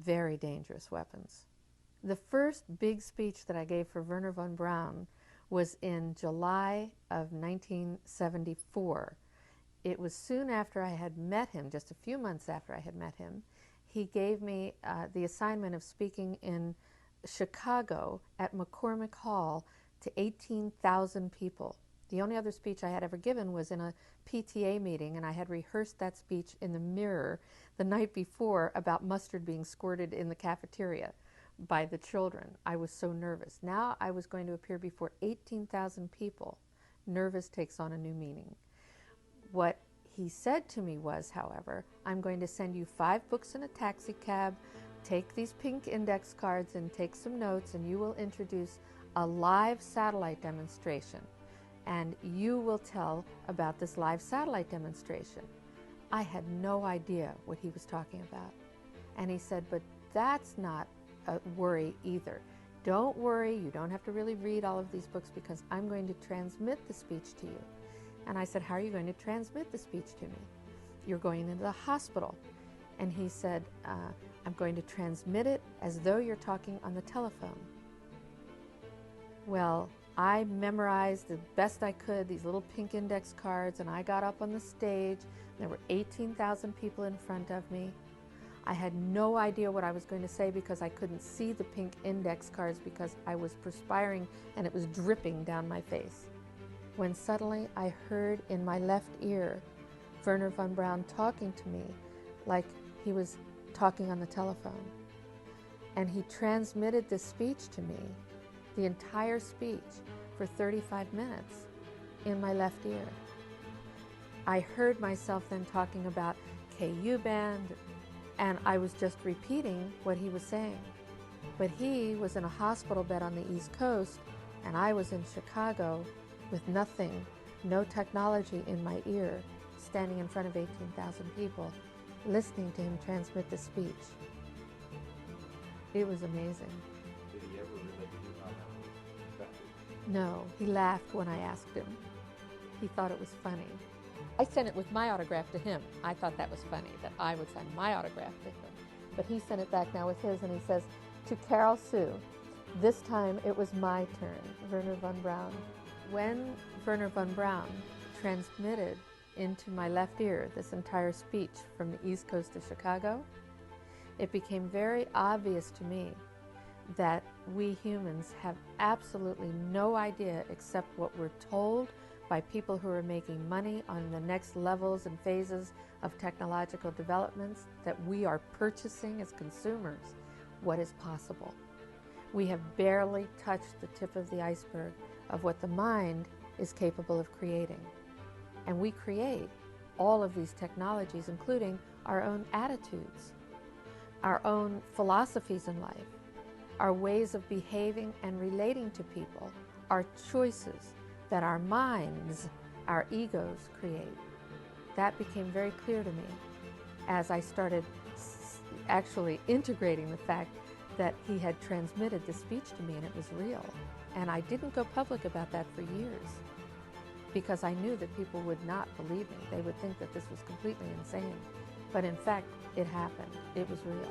very dangerous weapons. The first big speech that I gave for Wernher Von Braun was in July of 1974. It was soon after I had met him, just a few months after I had met him. He gave me the assignment of speaking in Chicago at McCormick Hall to 18,000 people. The only other speech I had ever given was in a PTA meeting, and I had rehearsed that speech in the mirror the night before about mustard being squirted in the cafeteria by the children. I was so nervous. Now I was going to appear before 18,000 people. Nervous takes on a new meaning. What he said to me was, however, I'm going to send you 5 books in a taxi cab, take these pink index cards and take some notes, and you will introduce a live satellite demonstration. And you will tell about this live satellite demonstration. I had no idea what he was talking about. And he said, but that's not a worry either. Don't worry, you don't have to really read all of these books because I'm going to transmit the speech to you. And I said, how are you going to transmit the speech to me? You're going into the hospital. And he said, I'm going to transmit it as though you're talking on the telephone. Well, I memorized the best I could these little pink index cards, and I got up on the stage. There were 18,000 people in front of me. I had no idea what I was going to say because I couldn't see the pink index cards because I was perspiring and it was dripping down my face. When suddenly I heard in my left ear Wernher Von Braun talking to me like he was talking on the telephone. And he transmitted this speech to me, the entire speech, for 35 minutes in my left ear. I heard myself then talking about KU band, and I was just repeating what he was saying. But he was in a hospital bed on the East Coast, and I was in Chicago with nothing, no technology in my ear, standing in front of 18,000 people, listening to him transmit the speech. It was amazing. Did he ever relate to you how that affected? No, he laughed when I asked him. He thought it was funny. I sent it with my autograph to him. I thought that was funny, that I would send my autograph to him. But he sent it back now with his, and he says, to Carol Sue, this time it was my turn, Wernher Von Braun. When Wernher Von Braun transmitted into my left ear this entire speech from the East Coast of Chicago, it became very obvious to me that we humans have absolutely no idea except what we're told by people who are making money on the next levels and phases of technological developments, that we are purchasing as consumers what is possible. We have barely touched the tip of the iceberg of what the mind is capable of creating. And we create all of these technologies, including our own attitudes, our own philosophies in life, our ways of behaving and relating to people, our choices that our minds, our egos create. That became very clear to me as I started actually integrating the fact that he had transmitted the speech to me and it was real. And I didn't go public about that for years because I knew that people would not believe me. They would think that this was completely insane. But in fact, it happened. It was real.